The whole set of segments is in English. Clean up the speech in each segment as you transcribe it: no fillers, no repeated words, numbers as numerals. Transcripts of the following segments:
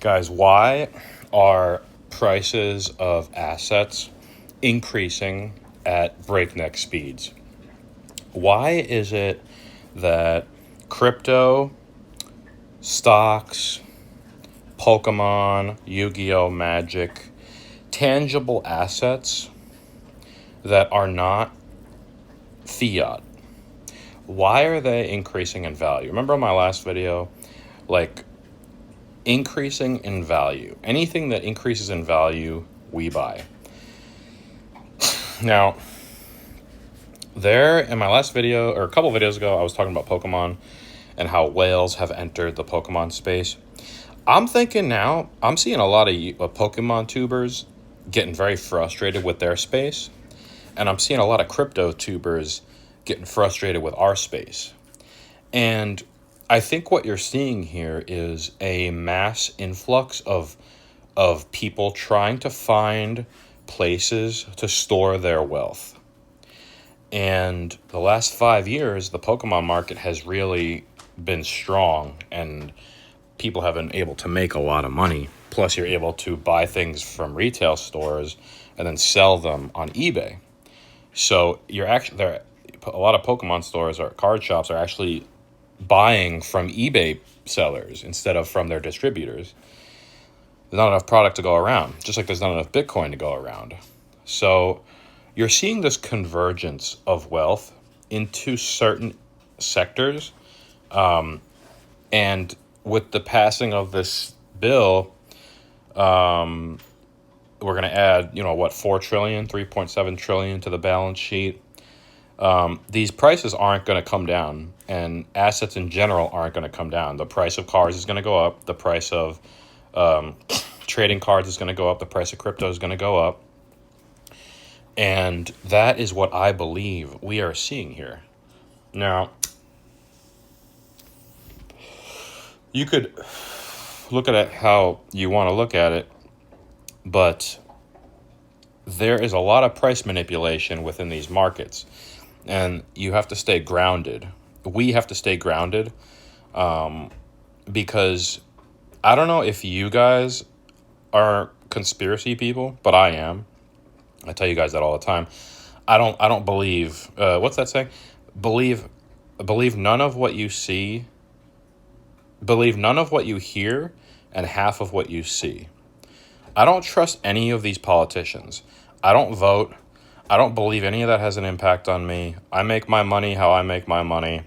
Guys, why are prices of assets increasing at breakneck speeds? Why is it that crypto, stocks, Pokemon, Yu-Gi-Oh, Magic, tangible assets that are not fiat, why are they increasing in value? Remember on my last video, like increasing in value. Anything that increases in value, we buy. Now, there in my last video, or a couple videos ago, I was talking about Pokemon and how whales have entered the Pokemon space. I'm thinking now, I'm seeing a lot of Pokemon tubers getting very frustrated with their space, and I'm seeing a lot of crypto tubers getting frustrated with our space. And I think what you're seeing here is a mass influx of people trying to find places to store their wealth. And the last 5 years, the Pokemon market has really been strong, and people have been able to make a lot of money. Plus, you're able to buy things from retail stores and then sell them on eBay. So you're actually there. A lot of Pokemon stores or card shops are actually buying from eBay sellers instead of from their distributors. There's not enough product to go around, just like there's not enough Bitcoin to go around. So you're seeing this convergence of wealth into certain sectors. And with the passing of this bill, we're going to add, 4 trillion, 3.7 trillion to the balance sheet. These prices aren't going to come down, and assets in general aren't going to come down. The price of cars is going to go up. The price of trading cards is going to go up. The price of crypto is going to go up. And that is what I believe we are seeing here. Now, you could look at it how you want to look at it, but there is a lot of price manipulation within these markets, and you have to stay grounded. We have to stay grounded because I don't know if you guys are conspiracy people, but I am. I tell you guys that all the time. I don't believe what's that saying? Believe none of what you see. Believe none of what you hear and half of what you see. I don't trust any of these politicians. I don't vote. I don't believe any of that has an impact on me. I make my money how I make my money.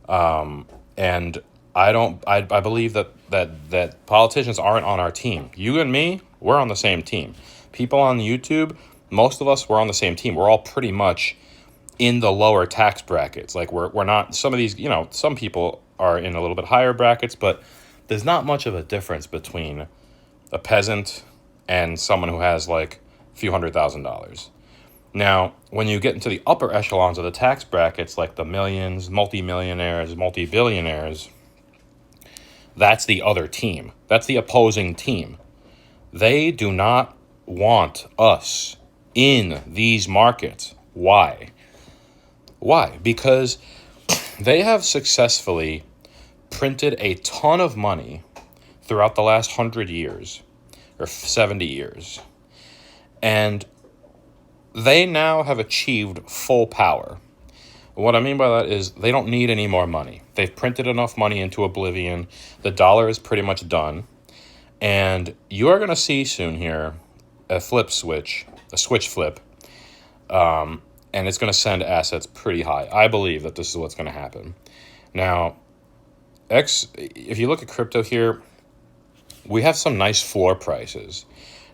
And I believe that politicians aren't on our team. You and me, we're on the same team. People on YouTube, most of us, we're on the same team. We're all pretty much in the lower tax brackets. Like we're not, some of these, some people are in a little bit higher brackets, but there's not much of a difference between a peasant and someone who has like a few $100,000. Now, when you get into the upper echelons of the tax brackets, like the millions, multimillionaires, multi-billionaires, that's the other team. That's the opposing team. They do not want us in these markets. Why? Why? Because they have successfully printed a ton of money throughout the last 100 years or 70 years. And they now have achieved full power. What I mean by that is they don't need any more money. They've printed enough money into oblivion. The dollar is pretty much done. And you are going to see soon here a switch flip. And it's going to send assets pretty high. I believe that this is what's going to happen. Now, if you look at crypto here, we have some nice floor prices.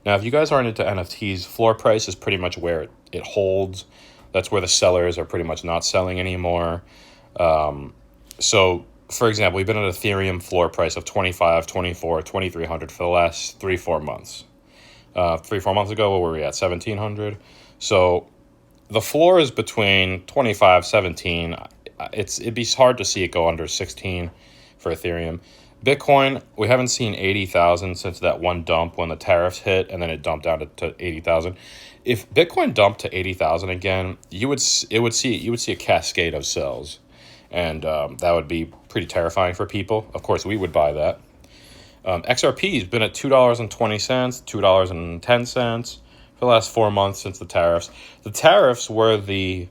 Now, if you guys aren't into NFTs, floor price is pretty much where it holds. That's where the sellers are pretty much not selling anymore. So, for example, we've been at Ethereum floor price of 25, 24, 2,300 for the last 3-4 months. 3-4 months ago, what were we at? 1,700. So the floor is between 25, 17. It'd be hard to see it go under 16 for Ethereum. Bitcoin, we haven't seen 80,000 since that one dump when the tariffs hit, and then it dumped down to 80,000. If Bitcoin dumped to 80,000 again, you would see a cascade of sells, and that would be pretty terrifying for people. Of course, we would buy that. XRP has been at $2.20, $2.10 for the last 4 months since the tariffs. The tariffs were the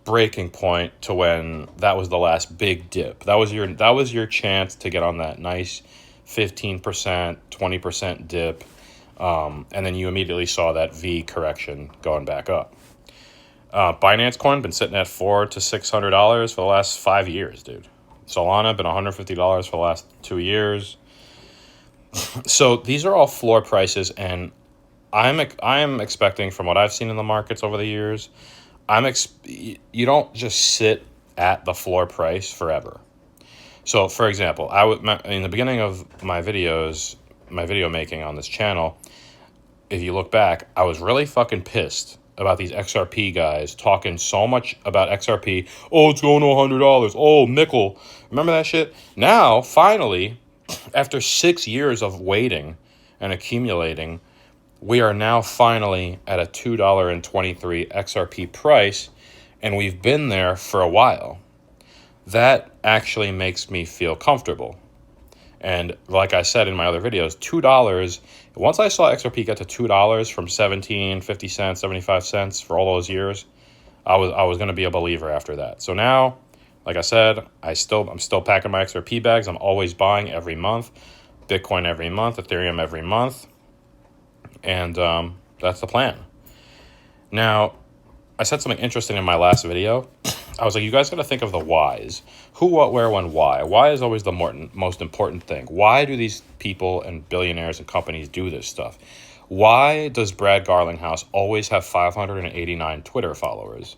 breaking point to when that was the last big dip. That was your chance to get on that nice 15%, 20% dip, and then you immediately saw that V correction going back up. Binance Coin been sitting at $400 to $600 for the last 5 years, dude. Solana been $150 for the last 2 years. So these are all floor prices, and I'm expecting, from what I've seen in the markets over the years, you don't just sit at the floor price forever. So, for example, in the beginning of my video making on this channel, if you look back, I was really fucking pissed about these XRP guys talking so much about XRP. Oh, it's going to $100. Oh, nickel. Remember that shit? Now, finally, after 6 years of waiting and accumulating, we are now finally at a $2.23 XRP price, and we've been there for a while. That actually makes me feel comfortable. And like I said in my other videos, $2, once I saw XRP get to $2 from 17, 50 cents, 75 cents for all those years, I was going to be a believer after that. So now, like I said, I'm still packing my XRP bags. I'm always buying every month, Bitcoin every month, Ethereum every month. And that's the plan. Now, I said something interesting in my last video. I was like, you guys got to think of the whys. Who, what, where, when, why. Why is always the most important thing. Why do these people and billionaires and companies do this stuff? Why does Brad Garlinghouse always have 589 Twitter followers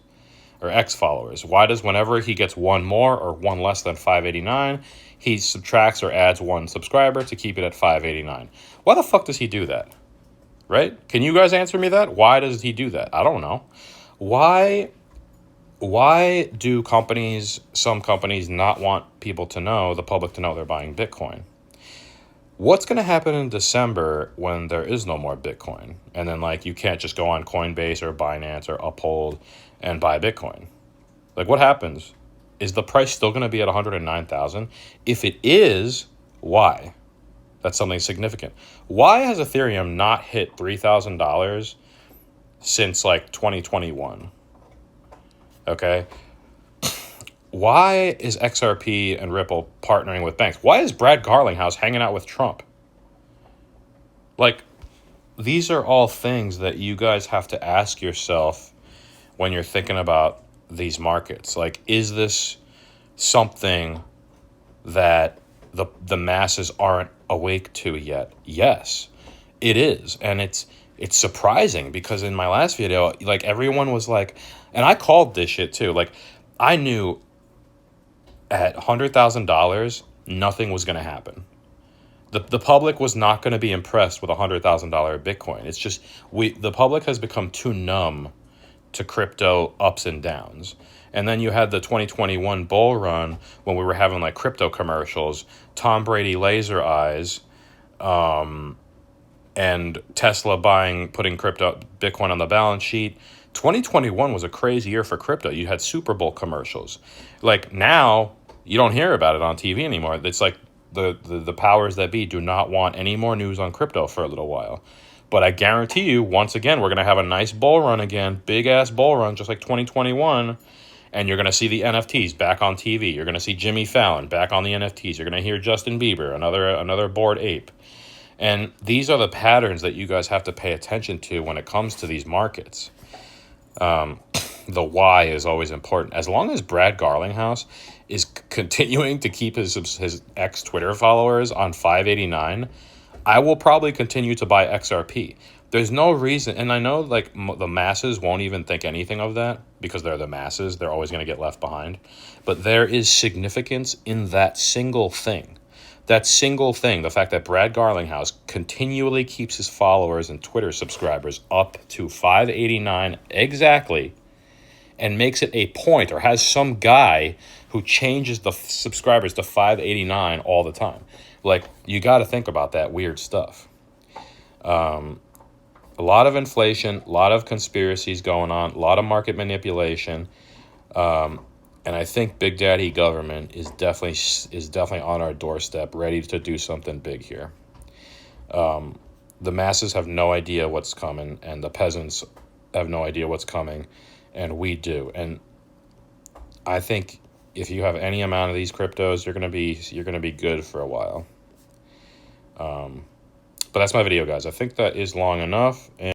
or X followers? Why does, whenever he gets one more or one less than 589, he subtracts or adds one subscriber to keep it at 589? Why the fuck does he do that? Right? Can you guys answer me that? Why does he do that? I don't know. Why do some companies not want people to know, the public to know they're buying Bitcoin? What's going to happen in December when there is no more Bitcoin? And then, like, you can't just go on Coinbase or Binance or Uphold and buy Bitcoin. Like, what happens? Is the price still going to be at 109,000? If it is, why? That's something significant. Why has Ethereum not hit $3,000 since, like, 2021? Okay. Why is XRP and Ripple partnering with banks? Why is Brad Garlinghouse hanging out with Trump? Like, these are all things that you guys have to ask yourself when you're thinking about these markets. Like, is this something that the masses aren't awake to yet? Yes, it is. And it's surprising, because in my last video, like, everyone was like, and I called this shit too. Like, I knew at $100,000, nothing was going to happen. The public was not going to be impressed with $100,000 Bitcoin. It's just, the public has become too numb to crypto ups and downs. And then you had the 2021 bull run when we were having, like, crypto commercials, Tom Brady laser eyes, and Tesla putting Bitcoin on the balance sheet. 2021 was a crazy year for crypto. You had Super Bowl commercials. Like, now, you don't hear about it on TV anymore. It's like the powers that be do not want any more news on crypto for a little while. But I guarantee you, once again, we're going to have a nice bull run again, big-ass bull run, just like 2021, and you're going to see the NFTs back on TV. You're going to see Jimmy Fallon back on the NFTs. You're going to hear Justin Bieber, another Bored Ape. And these are the patterns that you guys have to pay attention to when it comes to these markets. The why is always important. As long as Brad Garlinghouse is continuing to keep his ex-Twitter followers on 589, I will probably continue to buy XRP. There's no reason, and I know, like, the masses won't even think anything of that because they're the masses. They're always going to get left behind. But there is significance in that single thing. That single thing, the fact that Brad Garlinghouse continually keeps his followers and Twitter subscribers up to 589 exactly, and makes it a point, or has some guy who changes the subscribers to 589 all the time. Like, you got to think about that weird stuff. A lot of inflation, a lot of conspiracies going on, a lot of market manipulation. And I think Big Daddy government is definitely on our doorstep, ready to do something big here. The masses have no idea what's coming, and the peasants have no idea what's coming, and we do. And I think if you have any amount of these cryptos, you're gonna be good for a while. But that's my video, guys. I think that is long enough. And